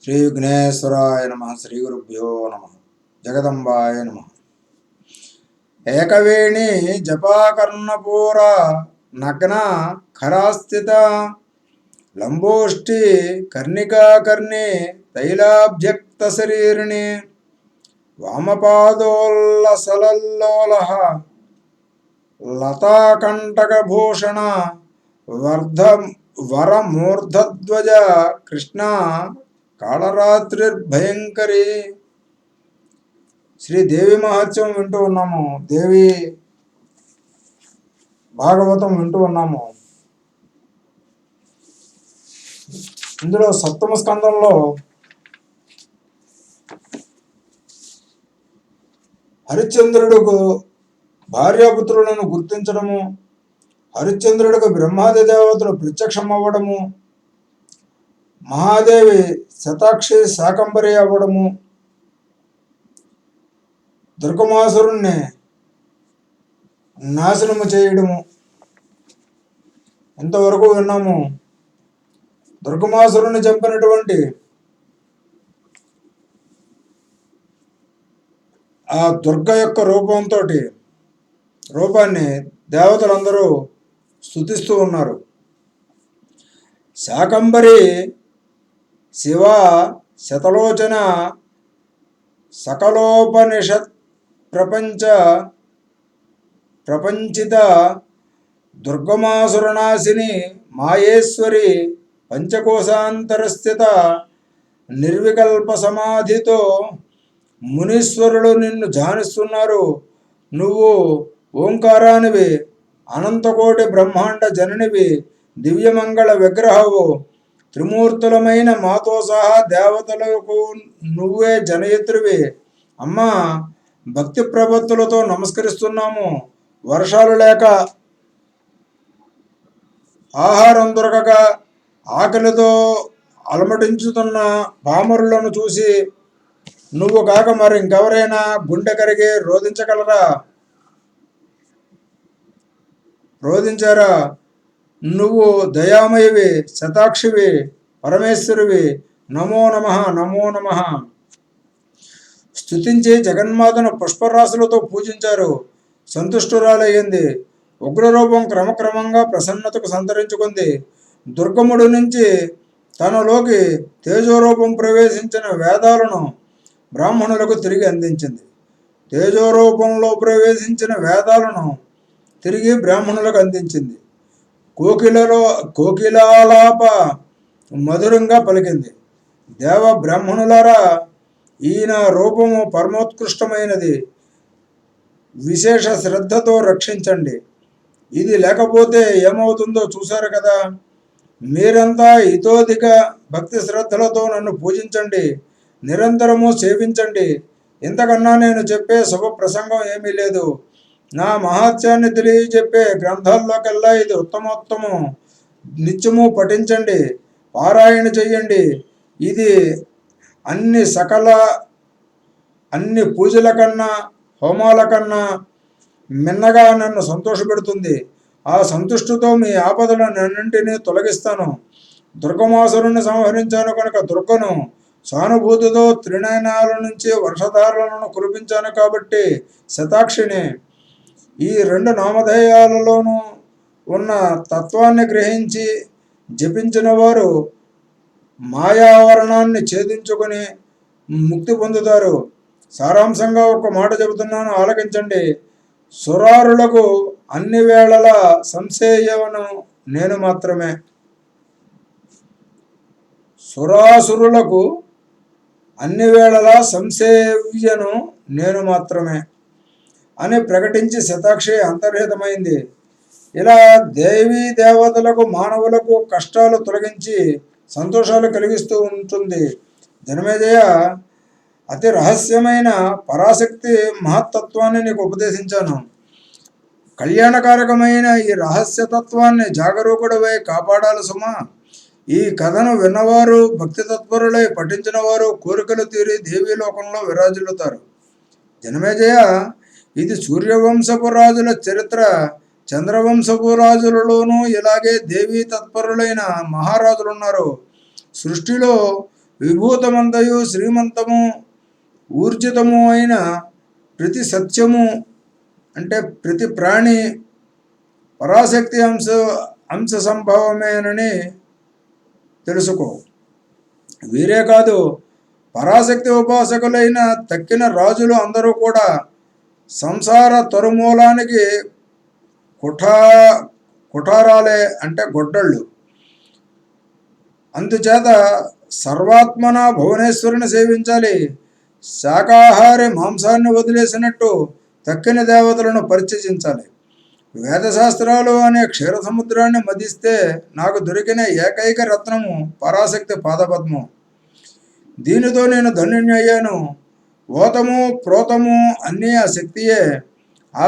శ్రీ విఘ్నేశ్వరాయ నమ. శ్రీ గురుభ్యో నమ. జగదంబాయ నమ. ఏకవేణి జపాకర్ణపూర నగ్న ఖరాస్థిత లంబోష్టి కర్ణికాకర్ణి తైలాభ్యక్త శరీరిణి వామపాదోల్లసలల్లోల లతాకంటకభూషణ వరమూర్ధధ్వజ కృష్ణ కాళరాత్రిర్భయంకరి. శ్రీ దేవి మహత్యం వింటూ ఉన్నాము, దేవి భాగవతం వింటూ ఉన్నాము. ఇందులో సప్తమ స్కందంలో హరిశ్చంద్రుడుకు భార్యాపుత్రులను గుర్తించడము, హరిశ్చంద్రుడికి బ్రహ్మాది దేవతలు ప్రత్యక్షం అవ్వడము, మహాదేవి శతాక్షి శాకంబరి అవ్వడము, దుర్గమాసురుణ్ణి నాశనము చేయడము ఇంతవరకు విన్నాము. దుర్గమాసురుణ్ణి చంపినటువంటి ఆ దుర్గ యొక్క రూపాన్ని దేవతలందరూ స్తుతిస్తూ ఉన్నారు. శాకంబరి శివ శతలోచన సకలోపనిషత్ ప్రపంచిత దుర్గమాసురనాశిని మాయేశ్వరి పంచకోశాంతరస్థిత నిర్వికల్ప సమాధితో మునీశ్వరులు నిన్ను ధ్యానిస్తున్నారు. నువ్వు ఓంకారానివి, అనంతకోటి బ్రహ్మాండ జననివి, దివ్యమంగళ విగ్రహవు, త్రిమూర్తులమైన మాతో సహా దేవతలకు నువ్వే జనయిత్రివి. అమ్మా, భక్తి ప్రపత్తులతో నమస్కరిస్తున్నాము. వర్షాలు లేక, ఆహారం దొరకక, ఆకలితో అలమటించుతున్న పామరులను చూసి నువ్వు కాక మరి ఇంకెవరైనా గుండె కరిగి రోధించారా? నువ్వు దయామయవి, శతాక్షివి, పరమేశ్వరివి. నమో నమః, నమో నమః. స్తుతించి జగన్మాతను పుష్పరాశులతో పూజించారు. సంతుష్టురాలయ్యింది. ఉగ్రరూపం క్రమక్రమంగా ప్రసన్నతకు సంతరించుకుంది. దుర్గముడి నుంచి తనలోకి తేజోరూపం ప్రవేశించిన వేదాలను బ్రాహ్మణులకు తిరిగి అందించింది. తేజోరూపంలో ప్రవేశించిన వేదాలను తిరిగి బ్రాహ్మణులకు అందించింది. కోకిలాలాప మధురంగా పలికింది. దేవ బ్రాహ్మణులారా, ఈయన రూపము పరమోత్కృష్టమైనది. విశేష శ్రద్ధతో రక్షించండి. ఇది లేకపోతే ఏమవుతుందో చూశారు కదా. మీరంతా ఇతోధిక భక్తి శ్రద్ధలతో నన్ను పూజించండి, నిరంతరము సేవించండి. ఇంతకన్నా నేను చెప్పే శుభ ప్రసంగం ఏమీ లేదు. నా మహాత్యాన్ని తెలియజెప్పే గ్రంథాల్లోకెల్లా ఇది ఉత్తమోత్తమం. నిత్యము పఠించండి, పారాయణ చెయ్యండి. ఇది అన్ని పూజల కన్నా, హోమాల కన్నా మిన్నగా నన్ను సంతోషపెడుతుంది. ఆ సంతుష్టితో మీ ఆపదలన్నింటినీ తొలగిస్తాను. దుర్గమాసురుణ్ణి సంహరించాను కనుక దుర్గను, సానుభూతితో త్రినయనాల నుంచి వర్షధారలను కురిపించాను కాబట్టి శతాక్షిని. ఈ రెండు నామధేయాలలోనూ ఉన్న తత్వాన్ని గ్రహించి జపించిన వారు మాయావరణాన్ని ఛేదించుకొని ముక్తి పొందుతారు. సారాంశంగా ఒక మాట చెబుతున్నాను, ఆలకించండి. సురారులకు అన్ని వేళలా సంశయవను నేను మాత్రమే. సురాసురులకు అన్ని వేళలా సంసేవ్యను నేను మాత్రమే అని ప్రకటించి శతాక్షి అంతర్హితమైంది. ఇలా దేవీ దేవతలకు, మానవులకు కష్టాలు తొలగించి సంతోషాలు కలిగిస్తూ ఉంటుంది. జనమేజయ, అతి రహస్యమైన పరాశక్తి మహత్తత్వాన్ని నీకు ఉపదేశించాను. కళ్యాణకారకమైన ఈ రహస్యతత్వాన్ని జాగరూకుడవై కాపాడాలి సుమా. ఈ కథను విన్నవారు, భక్తి తత్పరులై పఠించిన వారు కోరికలు తీరి దేవీలోకంలో విరాజిల్లుతారు. జనమేజయ, ఇది సూర్యవంశపు రాజుల చరిత్ర. చంద్రవంశపు రాజులలోనూ ఇలాగే దేవీ తత్పరులైన మహారాజులున్నారు. సృష్టిలో విభూతమంతయు శ్రీమంతము ఊర్జితము అయిన ప్రతి సత్యము అంటే ప్రతి ప్రాణి పరాశక్తి అంశ సంభవమేనని తెలుసుకో. వీరే కాదు, పరాశక్తి ఉపాసకులైన తక్కిన రాజులు అందరూ కూడా సంసార తరుమూలానికి కుఠారాలే అంటే గొడ్డళ్ళు. అందుచేత సర్వాత్మన భువనేశ్వరుని సేవించాలి. శాకాహారి మాంసాన్ని వదిలేసినట్టు తక్కిన దేవతలను పరిచయించాలి. వేదశాస్త్రాలు అనే క్షీర సముద్రాన్ని మదిస్తే నాకు దొరికిన ఏకైక రత్నము పరాశక్తి పాదపద్మం. దీనితో నేను ధన్యుణ్ణయ్యాను. ఓతము ప్రోతము అన్నీ ఆ శక్తియే. ఆ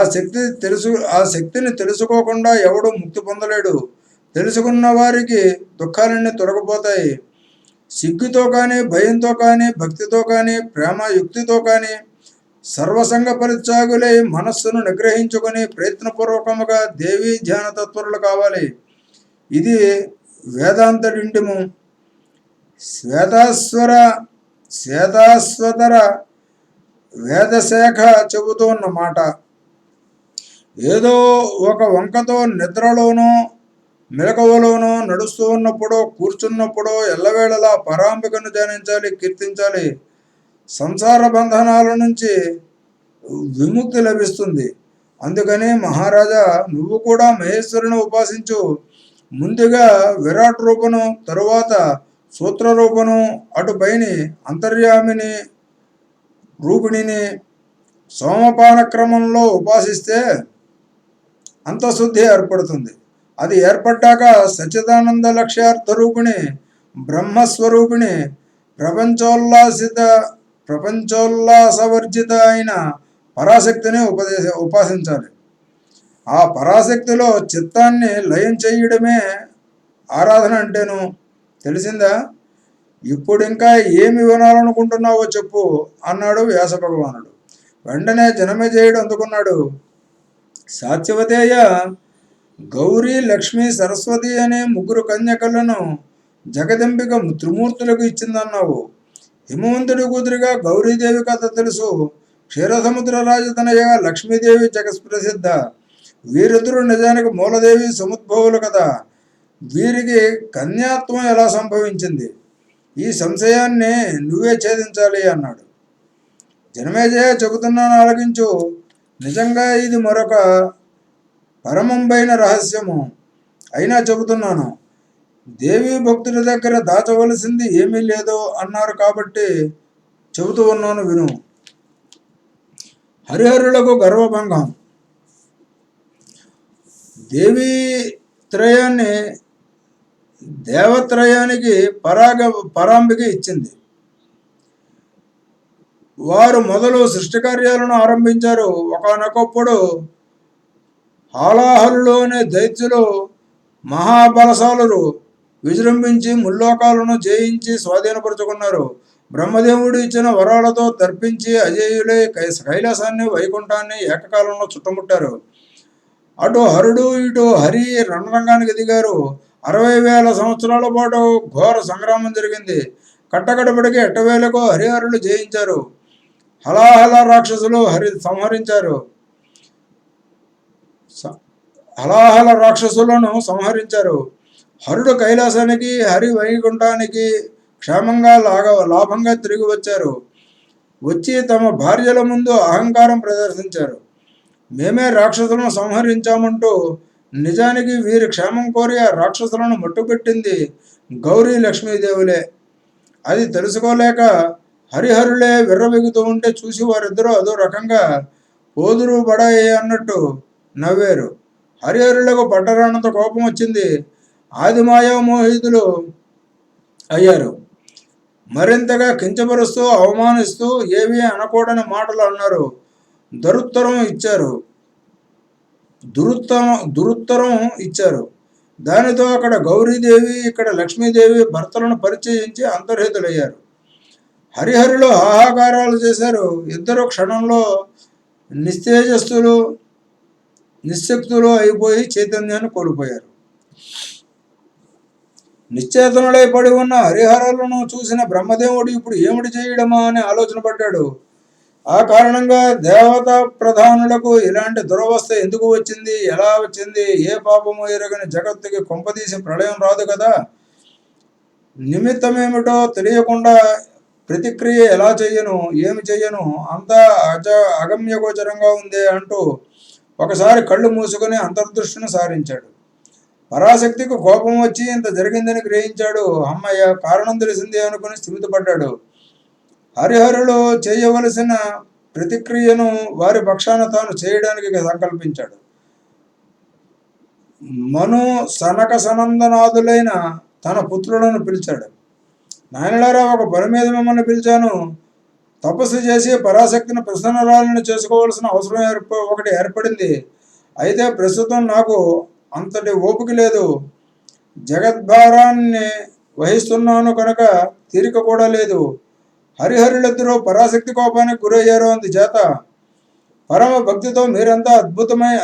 శక్తిని తెలుసుకోకుండా ఎవడు ముక్తి పొందలేడు. తెలుసుకున్న వారికి దుఃఖాలన్నీ తొలగిపోతాయి. సిగ్గుతో కానీ, భయంతో కానీ, భక్తితో కానీ, ప్రేమ యుక్తితో కానీ సర్వసంగ పరిత్యాగులై మనస్సును నిగ్రహించుకొని ప్రయత్నపూర్వకముగా దేవీ ధ్యాన తత్పరులు కావాలి. ఇది వేదాంతడిండిము. శ్వేతాశ్వతర వేదశాఖ చెబుతున్న మాట. ఏదో ఒక వంకతో నిద్రలోనో మెలకువలోనో నడుస్తూ ఉన్నప్పుడో కూర్చున్నప్పుడో ఎల్లవేళలా పరాంబికను ధ్యానించాలి, కీర్తించాలి. సంసార బంధనాల నుంచి విముక్తి లభిస్తుంది. అందుకని మహారాజా, నువ్వు కూడా మహేశ్వరుని ఉపాసించు. ముందుగా విరాట్ రూపను, తరువాత సూత్ర రూపను, అటుపైని అంతర్యామిని రూపిణిని సోమపాన క్రమంలో ఉపాసిస్తే అంతఃశుద్ధి ఏర్పడుతుంది. అది ఏర్పడ్డాక సచ్చిదానంద లక్ష్యార్థ రూపిణి, బ్రహ్మస్వరూపిణి, ప్రపంచోల్లాసవర్జిత అయిన పరాశక్తిని ఉపాసించాలి. ఆ పరాశక్తిలో చిత్తాన్ని లయం చేయడమే ఆరాధన అంటేను. తెలిసిందా? ఇప్పుడు ఇంకా ఏమి వినాలనుకుంటున్నావో చెప్పు అన్నాడు వ్యాస భగవానుడు. వెంటనే జనమేజయుడు అందుకున్నాడు. సాత్యవతేయ, గౌరీ, లక్ష్మి, సరస్వతి అనే ముగ్గురు కన్యకలను జగదంబిక త్రిమూర్తులకు ఇచ్చిందన్నావు. హిమవంతుడి కూతురిగా గౌరీదేవి కథ తెలుసు. క్షీరసముద్ర రాజతనయగా లక్ష్మీదేవి జగత్ప్రసిద్ధ. వీరిద్దరూ నిజానికి మూలదేవి సముద్భవులు కదా. వీరికి కన్యాత్వం ఎలా సంభవించింది? ఈ సంశయాన్ని నువ్వే ఛేదించాలి అన్నాడు. జనమేజయ, చెబుతున్నాను, ఆలకించు. నిజంగా ఇది మరొక పరమంబైన రహస్యము. అయినా చెబుతున్నాను. దేవీ భక్తుల దగ్గర దాచవలసింది ఏమీ లేదో అన్నారు కాబట్టి చెబుతూ ఉన్నాను, విను. హరిహరులకు గర్వభంగం. దేవత్రయానికి పరాంబిక ఇచ్చింది. వారు మొదలు సృష్టి కార్యాలను ఆరంభించారు. ఒకనొకప్పుడు హాలాహలులోని దైత్యులు మహాబలశాలురు విజృంభించి ముల్లోకాలను జయించి స్వాధీనపరుచుకున్నారు. బ్రహ్మదేవుడు ఇచ్చిన వరాలతో తర్పించి అజేయులై కైలాసాన్ని, వైకుంఠాన్ని ఏకకాలంలో చుట్టుముట్టారు. అటు హరుడు, ఇటు హరి రణరంగానికి దిగారు. 60,000 సంవత్సరాల పాటు ఘోర సంగ్రామం జరిగింది. కట్టకడపడికి 8,000కు హరిహరులు జయించారు. హలాహల రాక్షసులు సంహరించారు. హరుడు కైలాసానికి, హరి వైకుంఠానికి క్షేమంగా లాభంగా తిరిగి వచ్చారు. వచ్చి తమ భార్యల ముందు అహంకారం ప్రదర్శించారు. మేమే రాక్షసులను సంహరించామంటూ. నిజానికి వీరి క్షేమం కోరి ఆ రాక్షసులను మట్టుపెట్టింది గౌరీ లక్ష్మీదేవులే. అది తెలుసుకోలేక హరిహరులే విర్రవెగుతూ ఉంటే చూసి వారిద్దరూ అదో రకంగా పోదురు బడాయి అన్నట్టు నవ్వారు. హరిహరులకు పట్టరానంత కోపం వచ్చింది. ఆదిమాయామోహితులు అయ్యారు. మరింతగా కించపరుస్తూ, అవమానిస్తూ ఏమీ అనకూడని మాటలు అన్నారు. దురుత్తరం ఇచ్చారు. దానితో అక్కడ గౌరీదేవి, ఇక్కడ లక్ష్మీదేవి భర్తలను పరిచయించి అంతర్హితులయ్యారు. హరిహరులు హాహాకారాలు చేశారు. ఇద్దరు క్షణంలో నిశ్శక్తులు అయిపోయి చైతన్యాన్ని కోల్పోయారు. నిశ్చేతనుడై పడి ఉన్న హరిహరులను చూసిన బ్రహ్మదేవుడు ఇప్పుడు ఏమిటి చేయడమా అని ఆలోచన పడ్డాడు. ఆ కారణంగా దేవతా ప్రధానులకు ఇలాంటి దురవస్థ ఎందుకు వచ్చింది, ఎలా వచ్చింది, ఏ పాపము ఎరగని జగత్తుకి కొంపదీసి ప్రళయం రాదు కదా, నిమిత్తమేమిటో తెలియకుండా ప్రతిక్రియ ఎలా చెయ్యను, ఏమి చెయ్యను, అంతా అగమ్యగోచరంగా ఉంది అంటూ ఒకసారి కళ్ళు మూసుకొని అంతర్దృష్టిని సారించాడు. పరాశక్తికి కోపం వచ్చి ఇంత జరిగిందని గ్రహించాడు. అమ్మయ్య, కారణం తెలిసిందే అనుకుని స్థిమితపడ్డాడు. హరిహరులు చేయవలసిన ప్రతిక్రియను వారి పక్షాన తాను చేయడానికి సంకల్పించాడు. మను సనక సనందనాథులైన తన పుత్రులను పిలిచాడు. నాయనలారా, ఒక పని మీద మిమ్మల్ని పిలిచాను. తపస్సు చేసి పరాశక్తిని ప్రసన్నరాలను చేసుకోవాల్సిన అవసరం ఒకటి ఏర్పడింది. అయితే ప్రస్తుతం నాకు అంతటి ఓపిక లేదు. జగద్భారాన్ని వహిస్తున్నాను కనుక తీరిక కూడా లేదు. హరిహరులిద్దరూ పరాశక్తి కోపానికి గురయ్యారు. అందుచేత పరమ భక్తితో మీరంతా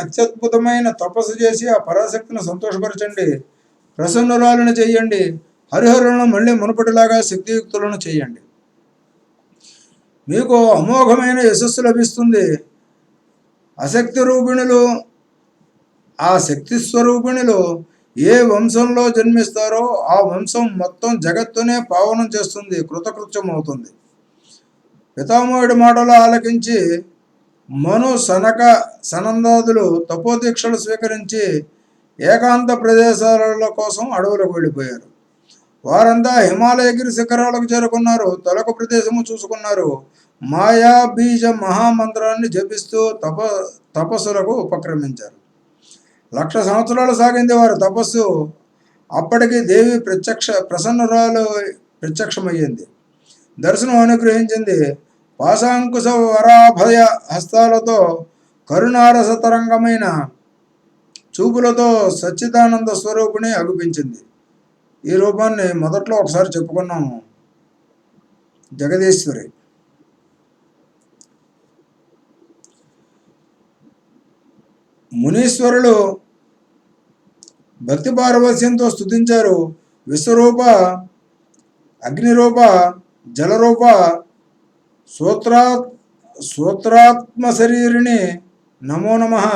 అత్యద్భుతమైన తపస్సు చేసి ఆ పరాశక్తిని సంతోషపరచండి, ప్రసన్నురాలను చెయ్యండి. హరిహరులను మళ్ళీ మునుపటిలాగా శక్తియుక్తులను చేయండి. మీకు అమోఘమైన యశస్సు లభిస్తుంది. అశక్తి రూపిణులు, ఆ శక్తి స్వరూపిణులు ఏ వంశంలో జన్మిస్తారో ఆ వంశం మొత్తం జగత్తునే పావనం చేస్తుంది, కృతకృత్యం అవుతుంది. పితామహుడి మాటలు ఆలకించి మను సనక సనందాదులు తపోదీక్షలు స్వీకరించి ఏకాంత ప్రదేశాల కోసం అడవులకు వెళ్ళిపోయారు. వారంతా హిమాలయగిరి శిఖరాలకు చేరుకున్నారు. తొలక ప్రదేశము చూసుకున్నారు. మాయా బీజ మహామంత్రాన్ని జపిస్తూ తపస్సులకు ఉపక్రమించారు. 1,00,000 సంవత్సరాలు సాగింది వారి తపస్సు. అప్పటికి దేవి ప్రత్యక్షమయ్యింది, దర్శనం అనుగ్రహించింది. పాశాంకుశ వరాభయ హస్తాలతో కరుణారస తరంగమైన చూపులతో సచ్చిదానంద స్వరూపిణి అగుపించింది. ఈ రూపాన్ని మొదట్లో ఒకసారి చెప్పుకున్నాము, జగదీశ్వరి. మునీశ్వరులు భక్తి పారవస్యంతో స్తుతించారు. విశ్వరూప, అగ్నిరూప, జలరూప, సూత్రాత్మ శరీరిణి నమో నమః.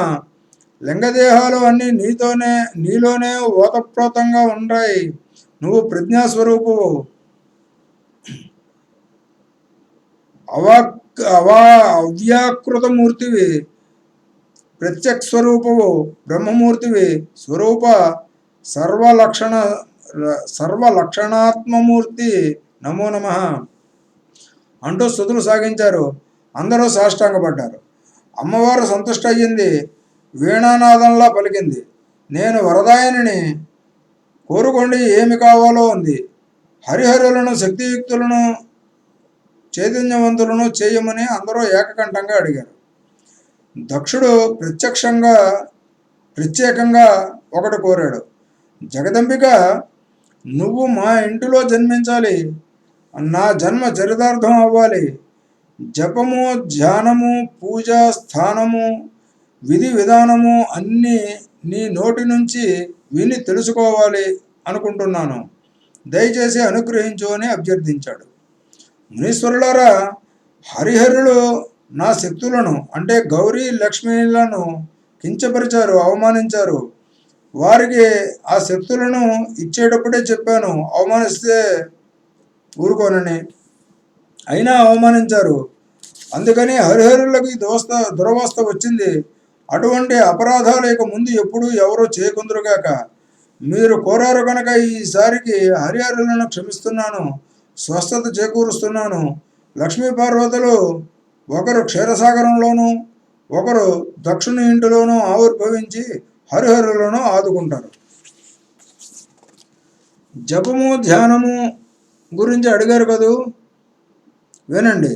లింగదేహాలు అన్నీ నీలోనే ఓతప్రోతంగా ఉంటాయి. నువ్వు ప్రజ్ఞాస్వరూపువు, అవ్యాకృతమూర్తివి, ప్రత్యక్షస్వరూపువు, బ్రహ్మమూర్తివి, స్వరూప సర్వలక్షణాత్మమూర్తి నమో నమః అంటూ స్తుతులు సాగించారు. అందరూ సాష్టాంగపడ్డారు. అమ్మవారు సంతుష్ట అయ్యింది. వీణానాదంలా పలికింది, నేను వరదాయనిని, కోరుకోండి ఏమి కావాలో అంది. హరిహరులను శక్తియుక్తులను చైతన్యవంతులను చేయమని అందరూ ఏకకంఠంగా అడిగారు. దక్షుడు ప్రత్యేకంగా ఒకటి కోరాడు. జగదంబిక, నువ్వు మా ఇంటిలో జన్మించాలి. నా జన్మ చరితార్థం అవ్వాలి. జపము, ధ్యానము, పూజ, స్థానము, విధి విధానము అన్నీ నీ నోటి నుంచి విని తెలుసుకోవాలి అనుకుంటున్నాను. దయచేసి అనుగ్రహించు అని అభ్యర్థించాడు. మునీశ్వరులారా, హరిహరులు నా శక్తులను అంటే గౌరీ లక్ష్మీలను కించపరిచారు, అవమానించారు. వారికి ఆ శక్తులను ఇచ్చేటప్పుడే చెప్పాను అవమానిస్తే ఊరుకోనని, అయినా అవమానించారు. అందుకని హరిహరులకు దురవస్థ వచ్చింది. అటువంటి అపరాధాలు ఇక ముందు ఎప్పుడూ ఎవరూ చేయకుందురుగాక. మీరు కోరారు కనుక ఈసారికి హరిహరులను క్షమిస్తున్నాను, స్వస్థత చేకూరుస్తున్నాను. లక్ష్మీ పార్వతులు ఒకరు క్షీరసాగరంలోనూ ఒకరు దక్షుని ఇంటిలోనూ ఆవిర్భవించి హరిహరులను ఆదుకుంటారు. జపము, ధ్యానము గురించి అడిగారు కదూ, వినండి.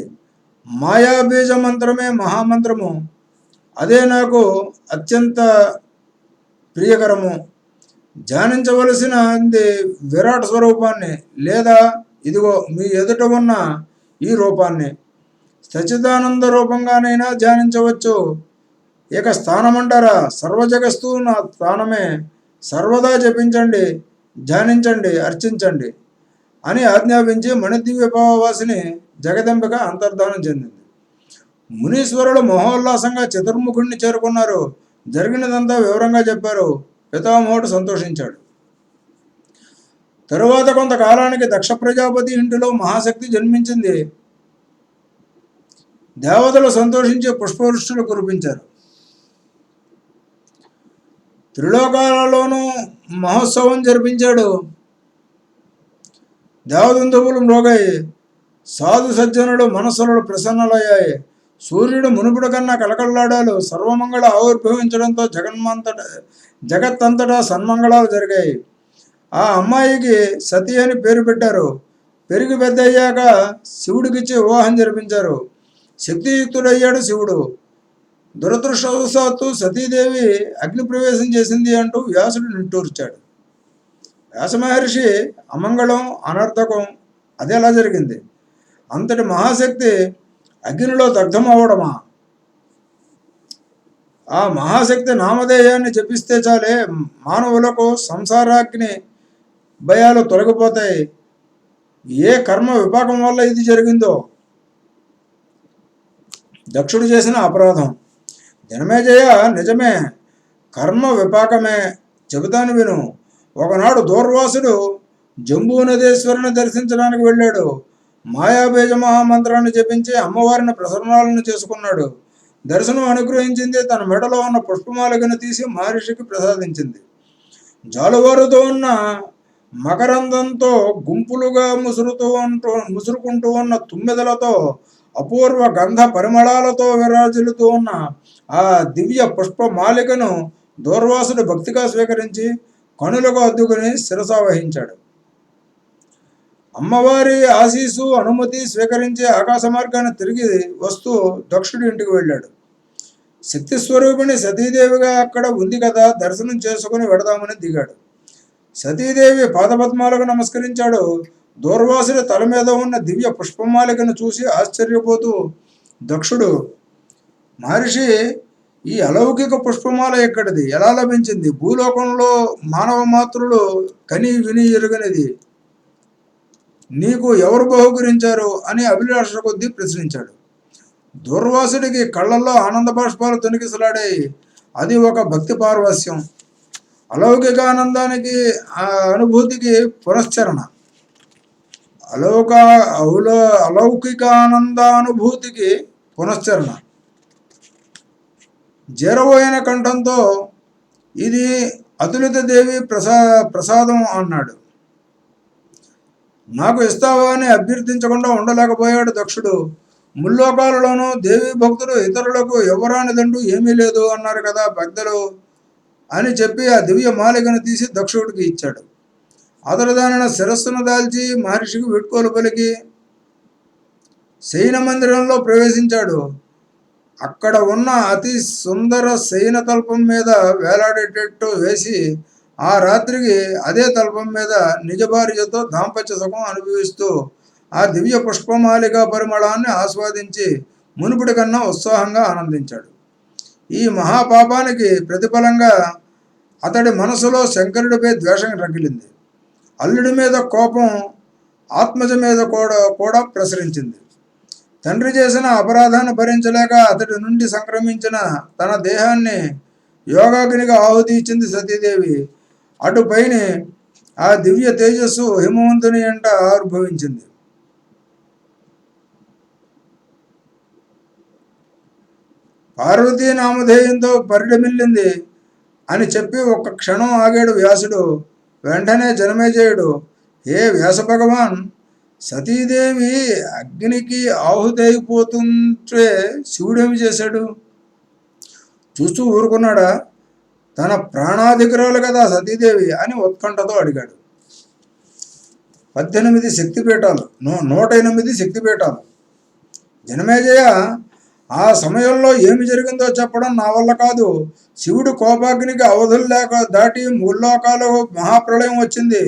మాయాబీజ మంత్రమే మహామంత్రము. అదే నాకు అత్యంత ప్రియకరము. ధ్యానించవలసినది విరాట్ స్వరూపాన్ని, లేదా ఇదిగో మీ ఎదుట ఉన్న ఈ రూపాన్ని. సచ్చిదానంద రూపంగానైనా ధ్యానించవచ్చు. ఇక స్థానమంటారా, సర్వజగస్తు నా స్థానమే. సర్వదా జపించండి. ధ్యానించండి, అర్చించండి అని ఆజ్ఞాపించి మణిదివ్యవాసిని జగదంబిక అంతర్ధానం చెందింది. మునీశ్వరులు మహోల్లాసంగా చతుర్ముఖుడిని చేరుకున్నారు. జరిగినదంతా వివరంగా చెప్పారు. పితామహుడు సంతోషించాడు. తరువాత కొంతకాలానికి దక్ష ప్రజాపతి ఇంటిలో మహాశక్తి జన్మించింది. దేవతలు సంతోషించి పుష్పవృష్టిలు కురిపించారు. త్రిలోకాలలోనూ మహోత్సవం జరిపించాడు. దేవదంతువులు మ్రోగాయి. సాధు సజ్జనులు మనస్సులు ప్రసన్నలయ్యాయి. సూర్యుడు మునుపుడు కన్నా కలకల్లాడాలు. సర్వమంగళ ఆవిర్భవించడంతో జగత్తంతటా సన్మంగళాలు జరిగాయి. ఆ అమ్మాయికి సతీ అని పేరు పెట్టారు. పెరిగి పెద్ద అయ్యాక శివుడికిచ్చి వివాహం జరిపించారు. శక్తియుక్తుడయ్యాడు శివుడు. దురదృష్టవశాత్తు సతీదేవి అగ్ని ప్రవేశం చేసింది అంటూ వ్యాసుడు నిట్టూర్చాడు. వ్యాసమహర్షి అమంగళం, అనర్థకం అది ఎలా జరిగింది? అంతటి మహాశక్తి అగ్నిలో దగ్ధం అవ్వడమా? ఆ మహాశక్తి నామధేయాన్ని జపిస్తే చాలే మానవులకు సంసారాగ్ని భయాలు తొలగిపోతాయి. ఏ కర్మ విపాకం వల్ల ఇది జరిగిందో? దక్షుడు చేసిన అపరాధం. జనమేజయ, నిజమే, కర్మ విపాకమే. చెబుతాను విను. ఒకనాడు దూర్వాసుడు జంబూనదేశ్వరుని దర్శించడానికి వెళ్ళాడు. మాయాబీజ మహామంత్రాన్ని జపించి అమ్మవారిని ప్రసన్నాలను చేసుకున్నాడు. దర్శనం అనుగ్రహించింది. తన మెడలో ఉన్న పుష్పమాలికను తీసి మహర్షికి ప్రసాదించింది. జాలువారుతో ఉన్న మకరందంతో గుంపులుగా ముసురుకుంటూ ఉన్న తుమ్మెదలతో అపూర్వ గంధ పరిమళాలతో విరాజిల్లుతూ ఉన్న ఆ దివ్య పుష్పమాలికను దూర్వాసుడు భక్తిగా స్వీకరించి కనులకు అద్దుకుని శిరసా వహించాడు. అమ్మవారి ఆశీసు అనుమతి స్వీకరించి ఆకాశ మార్గాన్ని తిరిగి వస్తూ దక్షుడి ఇంటికి వెళ్ళాడు. శక్తి స్వరూపిణి సతీదేవిగా అక్కడ ఉంది కదా, దర్శనం చేసుకుని వెడదామని దిగాడు. సతీదేవి పాదపద్మాలకు నమస్కరించాడు. దూర్వాసుడి తల మీద ఉన్న దివ్య పుష్పమాలికను చూసి ఆశ్చర్యపోతూ దక్షుడు, మహర్షి, ఈ అలౌకిక పుష్పమాల ఎక్కడిది? ఎలా లభించింది? భూలోకంలో మానవ మాతృలు కని విని ఎరుగనిది నీకు ఎవరు బహుకరించారు అని అభిలాష కొద్దీ ప్రశ్నించాడు. దూర్వాసుడికి కళ్ళల్లో ఆనంద బాష్పాలు తొనికిసలాడాయి. అది ఒక భక్తి పార్వస్యం. అలౌకికానందానికి అనుభూతికి పునశ్చరణ. అలౌకికానందానుభూతికి పునశ్చరణ. జేరబోయిన కంఠంతో ఇది అతులిత దేవి ప్రసాదం అన్నాడు. నాకు ఇస్తావా అని అభ్యర్థించకుండా ఉండలేకపోయాడు దక్షుడు. ముల్లోకాలలోనూ దేవి భక్తులు ఇతరులకు ఎవరానిదంటూ ఏమీ లేదు అన్నారు కదా పెద్దలు అని చెప్పి ఆ దివ్య మాలికను తీసి దక్షుడికి ఇచ్చాడు. అతడు దానిని శిరస్సును దాల్చి మహర్షికి వీడ్కోలు పలికి శయన మందిరంలో ప్రవేశించాడు. అక్కడ ఉన్న అతి సుందర శయన తల్పం మీద వేలాడేటట్టు వేసి ఆ రాత్రికి అదే తల్పం మీద నిజ భార్యతో దాంపత్య సుఖం అనుభవిస్తూ ఆ దివ్య పుష్పమాలిక పరిమళాన్ని ఆస్వాదించి మునుపటి కన్నా ఉత్సాహంగా ఆనందించాడు. ఈ మహాపాపానికి ప్రతిఫలంగా అతడి మనసులో శంకరుడిపై ద్వేషం రగిలింది. అల్లుడి మీద కోపం ఆత్మజ మీద కూడా ప్రసరించింది. తండ్రి చేసిన అపరాధాన్ని భరించలేక అతడి నుండి సంక్రమించిన తన దేహాన్ని యోగాగ్నిగా ఆహుతి ఇచ్చింది సతీదేవి. అటుపైన ఆ దివ్య తేజస్సు హిమవంతుని ఎంట ఆవిర్భవించింది. పార్వతీ నామధేయంతో పరిడమిల్లింది అని చెప్పి ఒక్క క్షణం ఆగాడు వ్యాసుడు. వెంటనే జనమేజయుడు, హే వ్యాస భగవాన్, సతీదేవి అగ్నికి ఆహుతి అయిపోతుంటే శివుడేమి చేశాడు? చూస్తూ ఊరుకున్నాడా? తన ప్రాణాధికురాలు కదా సతీదేవి అని ఉత్కంఠతో అడిగాడు. 18 శక్తిపీఠాలు, 108 శక్తిపీఠాలు. జనమేజయ, ఆ సమయంలో ఏమి జరిగిందో చెప్పడం నా వల్ల కాదు. శివుడు కోపాగ్నికి అవధులు లేక దాటి ముల్లోకాలు మహాప్రళయం వచ్చింది.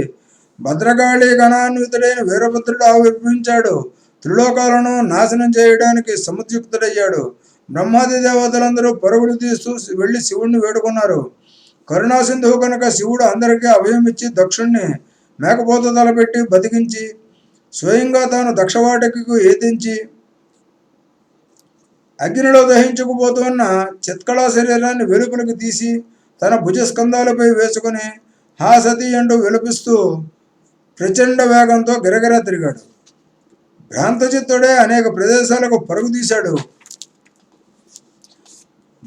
భద్రకాళి గణాన్వితుడైన వీరభద్రుడు ఆవిర్భవించాడు. త్రిలోకాలను నాశనం చేయడానికి సముద్యుక్తుడయ్యాడు. బ్రహ్మాది దేవతలందరూ పరుగులు తీస్తూ వెళ్ళి శివుణ్ణి వేడుకున్నారు. కరుణాసింధువు కనుక శివుడు అందరికీ అభయం ఇచ్చి దక్షుణ్ణి మేకపోత తలపెట్టి బతికించి స్వయంగా తాను దక్షవాటికి ఏతించి అగ్నిలో దహించుకుపోతున్న చిత్కళా శరీరాన్ని వెలుపలికి తీసి తన భుజస్కంధాలపై వేసుకుని హా సతీ అంటూ విలపిస్తూ ప్రచండ వేగంతో గిరగిర తిరిగాడు. భ్రాంతచిత్తుడే అనేక ప్రదేశాలకు పరుగు తీశాడు.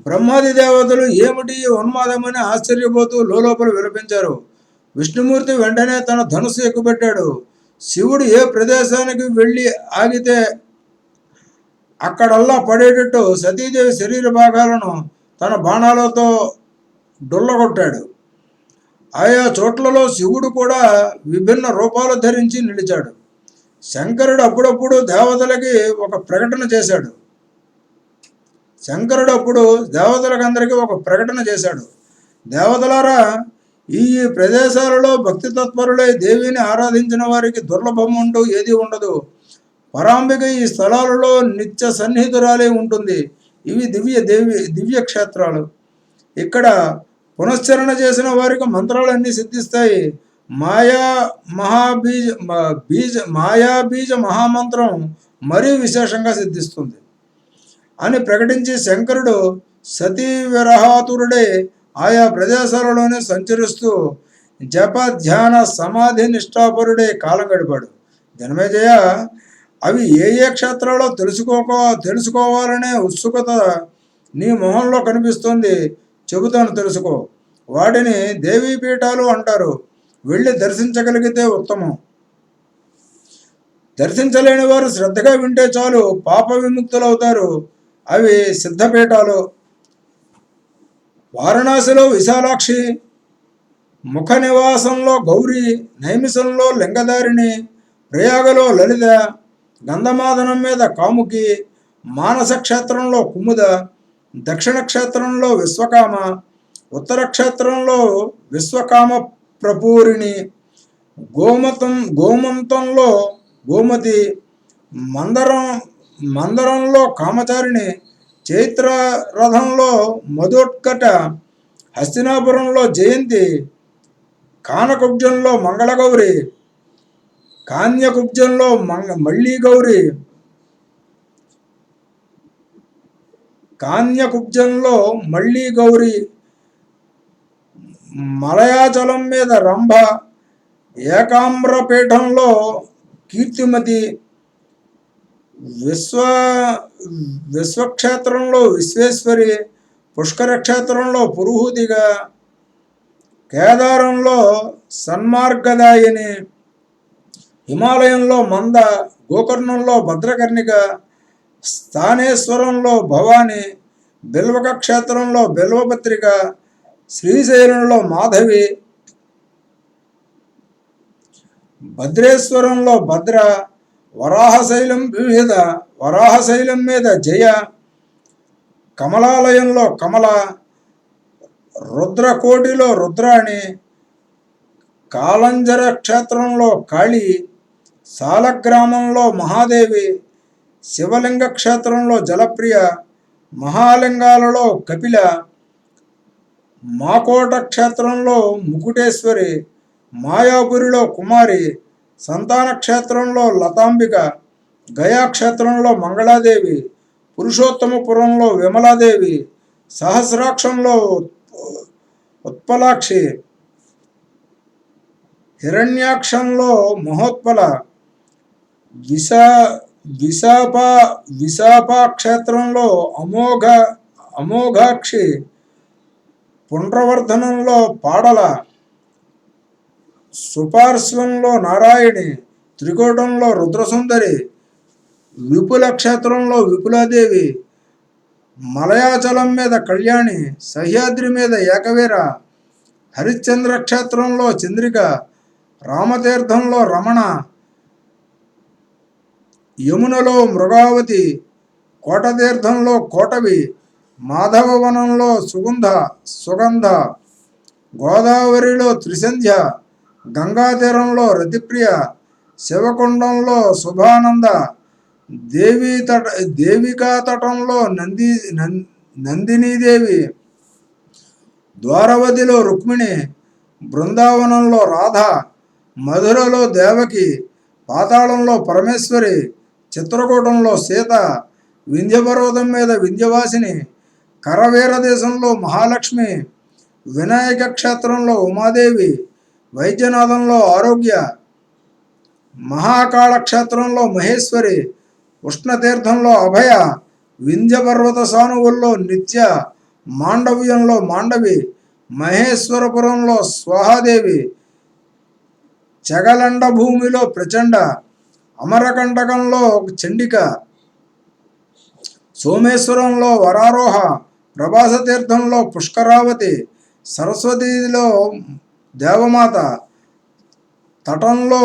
బ్రహ్మాది దేవతలు ఏమిటి ఉన్మాదమని ఆశ్చర్యపోతూ లోపల విలపించారు. విష్ణుమూర్తి వెంటనే తన ధనుసు ఎక్కుపెట్టాడు. శివుడు ఏ ప్రదేశానికి వెళ్ళి ఆగితే అక్కడల్లా పడేటట్టు సతీదేవి శరీర భాగాలను తన బాణాలతో డొల్లగొట్టాడు. ఆయా చోట్లలో శివుడు కూడా విభిన్న రూపాలు ధరించి నిలిచాడు. శంకరుడు అప్పుడప్పుడు దేవతలకి ఒక ప్రకటన చేశాడు. దేవతలకందరికీ ఒక ప్రకటన చేశాడు. దేవతలారా, ఈ ప్రదేశాలలో భక్తి తత్పరులై దేవిని ఆరాధించిన వారికి దుర్లభం అంటూ ఏది ఉండదు. పరాంబిక ఈ స్థలాలలో నిత్య సన్నిహితురాలే ఉంటుంది. ఇవి దివ్య క్షేత్రాలు. ఇక్కడ పునశ్చరణ చేసిన వారికి మంత్రాలన్నీ సిద్ధిస్తాయి. మాయాబీజ మహామంత్రం మరీ విశేషంగా సిద్ధిస్తుంది అని ప్రకటించి శంకరుడు సతీ విరహాతురుడే ఆయా ప్రదేశాలలోనే సంచరిస్తూ జప ధ్యాన సమాధి నిష్ఠాపరుడే కాలం గడిపాడు. జనమేజయ, అవి ఏ క్షేత్రాలో తెలుసుకోవాలనే ఉత్సుకత నీ మొహంలో కనిపిస్తుంది. చెబుతాను, తెలుసుకో. వాటిని దేవీపీఠాలు అంటారు. వెళ్ళి దర్శించగలిగితే ఉత్తమం. దర్శించలేని వారు శ్రద్ధగా వింటే చాలు, పాప విముక్తులవుతారు. అవి సిద్ధపీఠాలు. వారణాసిలో విశాలాక్షి, ముఖ నివాసంలో గౌరీ, నైమిషంలో లింగధారిణి, ప్రయాగలో లలిత, గంధమాదనం మీద కాముకి, మానస క్షేత్రంలో కుముద, దక్షిణ క్షేత్రంలో విశ్వకామ, ఉత్తర క్షేత్రంలో విశ్వకామ ప్రపూరిణి, గోమంతంలో గోమతి, మందరంలో కామచారిణి, చైత్ర రథంలో మధోత్కట, హస్తినాపురంలో జయంతి, కానకుబ్జంలో మంగళగౌరి, కాన్యకుబ్జంలో మళ్ళీ గౌరి, మలయాచలం మీద రంభ, ఏకామ్రపీఠంలో కీర్తిమతి, విశ్వక్షేత్రంలో విశ్వేశ్వరి, పుష్కర క్షేత్రంలో పురుహూతిగా, కేదారంలో సన్మార్గదాయిని, హిమాలయంలో మంద, గోకర్ణంలో భద్రకర్ణిక, స్థానేశ్వరంలో భవాని, బిల్వక క్షేత్రంలో బిల్వపత్రిక, శ్రీశైలంలో మాధవి, భద్రేశ్వరంలో భద్ర, వరాహశైలం మీద జయ, కమలాలయంలో కమల, రుద్రకోటిలో రుద్రాణి, కాలంజర క్షేత్రంలో కాళీ, సాలగ్రామంలో మహాదేవి, శివలింగ క్షేత్రంలో జలప్రియ, మహాలింగాలలో కపిల, మాకోట క్షేత్రంలో ముకుటేశ్వరి, మాయాపురిలో కుమారి, సంతాన క్షేత్రంలో లతాంబిక, గయాక్షేత్రంలో మంగళాదేవి, పురుషోత్తమపురంలో విమలాదేవి, సహస్రాక్షంలో ఉత్పలాక్షి, హిరణ్యాక్షంలో మహోత్పల, విశాప క్షేత్రంలో అమోఘాక్షి, పుండ్రవర్ధనంలో పాడల, సుపార్శ్వంలో నారాయణి, త్రికోటంలో రుద్రసుందరి, విపుల క్షేత్రంలో విపులాదేవి, మలయాచలం మీద కళ్యాణి, సహ్యాద్రి మీద ఏకవీర, హరిశ్చంద్ర క్షేత్రంలో చంద్రిక, రామతీర్థంలో రమణ, యమునలో మృగావతి, కోటతీర్థంలో కోటవి, మాధవవనంలో సుగంధ, గోదావరిలో త్రిసంధ్య, గంగాతీరంలో రతిప్రియ, శివకుండంలో శుభానంద, దేవికా తటంలో నందినీదేవి, ద్వారవతిలో రుక్మిణి, బృందావనంలో రాధ, మధురలో దేవకి, పాతాళంలో పరమేశ్వరి, చిత్రకూటంలో సీత, వింధ్యపర్వతం మీద వింధ్యవాసిని, కరవీర దేశంలో మహాలక్ష్మి, వినాయక క్షేత్రంలో ఉమాదేవి, వైద్యనాథంలో ఆరోగ్య, మహాకాళ క్షేత్రంలో మహేశ్వరి, ఉష్ణతీర్థంలో అభయ, వింధ్యపర్వత సానువుల్లో నిత్య, మాండవ్యంలో మాండవి, మహేశ్వరపురంలో స్వాహాదేవి, చగలండ భూమిలో ప్రచండ, అమరకంటకంలో చండిక, సోమేశ్వరంలో వరారోహ, ప్రభాస తీర్థంలో పుష్కరావతి, సరస్వతిలో దేవమాత, తటంలో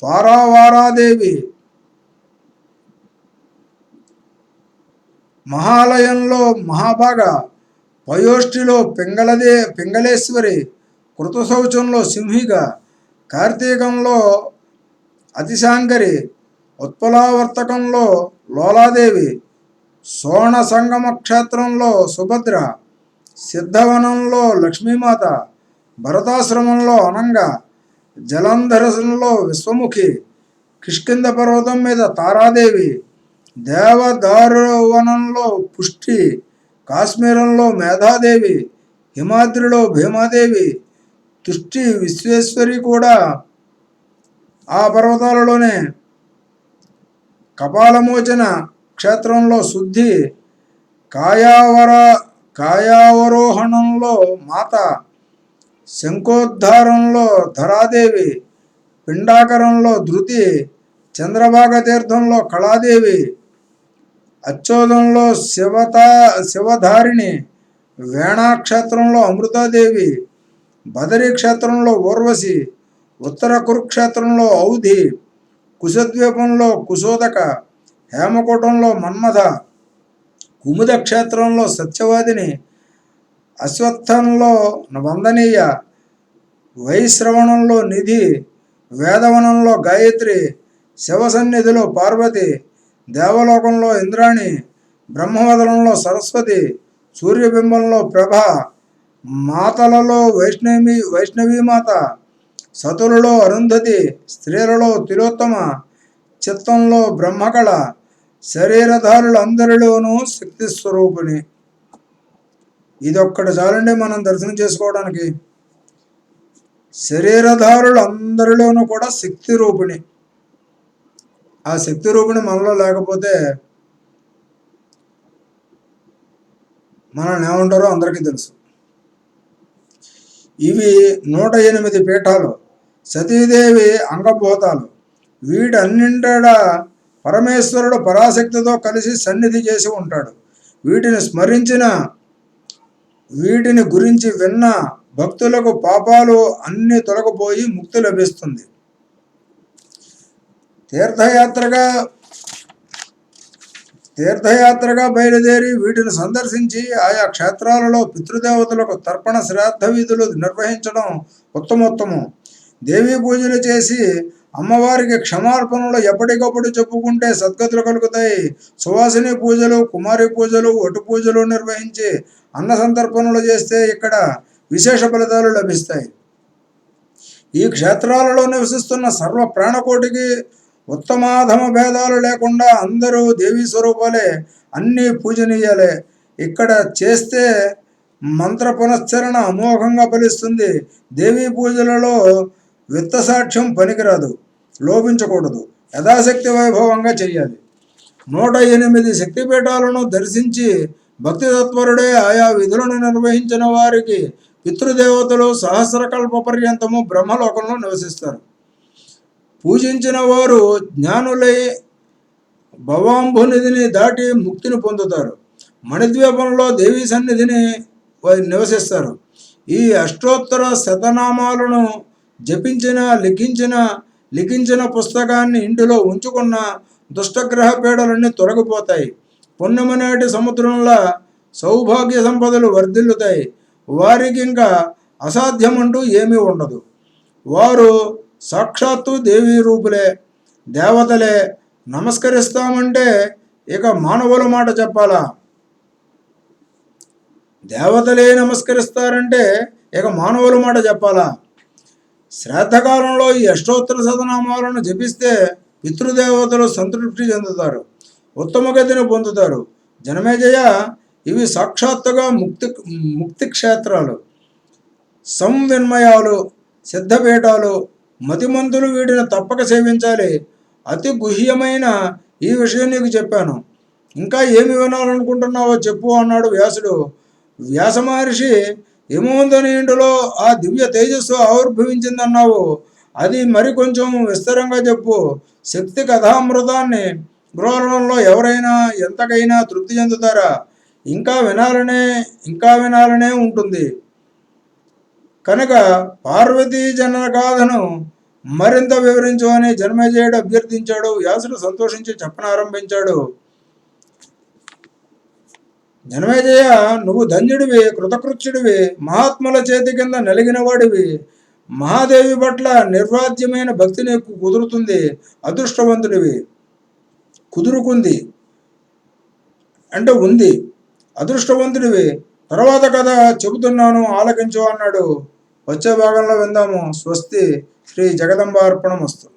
పారావారాదేవి, మహాలయంలో మహాభాగ, పయోష్టిలో పింగళేశ్వరి, కృతశౌచంలో సింహిక, కార్తీకంలో అతిశాంకరి, ఉత్పలావర్తకంలో లోలాదేవి, సోణ సంగమ క్షేత్రంలో సుభద్ర, సిద్ధవనంలో లక్ష్మీమాత, భరతాశ్రమంలో అనంగ, జలంధరసంలో విశ్వముఖి, కిష్కింద పర్వతం మీద తారాదేవి, దేవదారువనంలో పుష్టి, కాశ్మీరంలో మేధాదేవి, హిమాద్రిలో భీమాదేవి, తుష్టి విశ్వేశ్వరి కూడా ఆ పర్వతాలలోనే, కపాలమోచన క్షేత్రంలో శుద్ధి, కాయావరోహణంలో మాత, శంఖోద్ధారంలో ధరాదేవి, పిండాకరంలో ధృతి, చంద్రభాగ తీర్థంలో కళాదేవి, అచ్చోదంలో శివధారిణి, వేణాక్షేత్రంలో అమృతాదేవి, బదరీ క్షేత్రంలో ఊర్వశి, ఉత్తర కురుక్షేత్రంలో ఔధి, కుశద్వీపంలో కుశోదక, హేమకూటంలో మన్మథ, కుముద క్షేత్రంలో సత్యవాదిని, అశ్వత్థంలో వందనీయ, వైశ్రవణంలో నిధి, వేదవనంలో గాయత్రి, శివసన్నిధిలో పార్వతి, దేవలోకంలో ఇంద్రాణి, బ్రహ్మవదనంలో సరస్వతి, సూర్యబింబంలో ప్రభ, మాతలలో వైష్ణవీమాత, సతులలో అరుంధతి, స్త్రీలలో తిలోత్తమ, చిత్తంలో బ్రహ్మకళ, శరీరధారులందరిలోనూ శక్తి స్వరూపిణి. ఇదొక్కటి చాలండి మనం దర్శనం చేసుకోవడానికి. శరీరధారులందరిలోనూ కూడా శక్తి రూపిణి. ఆ శక్తి రూపిణి మనలో లేకపోతే మనల్ని ఏమంటారో అందరికీ తెలుసు. ఇవి 108 పీఠాలు, సతీదేవి అంగభూతాలు. వీటన్నింటా పరమేశ్వరుడు పరాశక్తితో కలిసి సన్నిధి చేసి ఉంటాడు. వీటిని స్మరించిన, వీటిని గురించి విన్న భక్తులకు పాపాలు అన్నీ తొలగిపోయి ముక్తి లభిస్తుంది. తీర్థయాత్రగా బయలుదేరి వీటిని సందర్శించి ఆయా క్షేత్రాలలో పితృదేవతలకు తర్పణ శ్రాద్ధ విధులు నిర్వహించడం ఉత్తమోత్తమం. దేవీ పూజలు చేసి అమ్మవారికి క్షమార్పణలు ఎప్పటికప్పుడు చెప్పుకుంటే సద్గతులు కలుగుతాయి. సువాసిని పూజలు, కుమారి పూజలు, ఒటు పూజలు నిర్వహించి అన్న సంతర్పణలు చేస్తే ఇక్కడ విశేష ఫలితాలు లభిస్తాయి. ఈ క్షేత్రాలలో నివసిస్తున్న సర్వ ప్రాణకోటికి ఉత్తమాధమ భేదాలు లేకుండా అందరూ దేవీ స్వరూపాలే, అన్నీ పూజనీయాలే. ఇక్కడ చేస్తే మంత్ర పునశ్చరణ అమోఘంగా ఫలిస్తుంది. దేవీ పూజలలో విత్తసాక్ష్యం పనికిరాదు, లోపించకూడదు, యథాశక్తి వైభవంగా చేయాలి. 108 శక్తిపీఠాలను దర్శించి భక్తి తత్పరుడే ఆయా విధులను నిర్వహించిన వారికి పితృదేవతలు సహస్రకల్ప పర్యంతము బ్రహ్మలోకంలో నివసిస్తారు. పూజించిన వారు జ్ఞానులై భవాంబునిధిని దాటి ముక్తిని పొందుతారు. మణిద్వీపంలో దేవీ సన్నిధిని నివసిస్తారు. ఈ అష్టోత్తర శతనామాలను జపించిన, లిఖించిన పుస్తకాన్ని ఇంటిలో ఉంచుకున్న దుష్టగ్రహ పీడలన్నీ తొలగిపోతాయి. పుణ్యమనేటి సముద్రంలో సౌభాగ్య సంపదలు వర్ధిల్లుతాయి. వారికి ఇంకా అసాధ్యమంటూ ఏమీ ఉండదు. వారు సాక్షాత్తు దేవీ రూపులే, దేవతలే. నమస్కరిస్తామంటే ఇక మానవుల మాట చెప్పాలా? దేవతలే నమస్కరిస్తారంటే ఇక మానవుల మాట చెప్పాలా? శ్రాద్ధకాలంలో ఈ అష్టోత్తర శతనామాలను జపిస్తే పితృదేవతలు సంతృప్తి చెందుతారు, ఉత్తమ గతిని పొందుతారు. జనమేజయ, ఇవి సాక్షాత్తుగా ముక్తి క్షేత్రాలు, సంవిన్మయాలు, సిద్ధపీఠాలు. మతిమంతులు వీటిని తప్పక సేవించాలి. అతి గుహ్యమైన ఈ విషయం నీకు చెప్పాను. ఇంకా ఏమి వినాలనుకుంటున్నావో చెప్పు అన్నాడు వ్యాసుడు. వ్యాస మహర్షి, హిమవంతుని ఇంటిలో ఆ దివ్య తేజస్సు ఆవిర్భవించిందన్నావు, అది మరి కొంచెం విస్తారంగా చెప్పు. శక్తి కథామృతాన్ని గ్రోలంలో ఎవరైనా ఎంతకైనా తృప్తి చెందుతారా? ఇంకా వినాలనే ఉంటుంది కనుక పార్వతీ జనన గాథను మరింత వివరించు అని జనమేజయుడు అభ్యర్థించాడు. వ్యాసుడు సంతోషించి చెప్పనారంభించాడు. జనమేజయ, నువ్వు ధన్యుడివి, కృతకృత్యుడివి, మహాత్ముల చేతి కింద నలిగిన వాడివి. మహాదేవి పట్ల నిర్వాద్యమైన భక్తి నీకు కుదురుతుంది. అదృష్టవంతుడివి. కుదురుకుంది అంటే ఉంది. అదృష్టవంతుడివి. తర్వాత కథ చెబుతున్నాను, ఆలకించు అన్నాడు. వచ్చే భాగంలో విందాము. స్వస్తి. శ్రీ జగదంబార్పణమస్తు.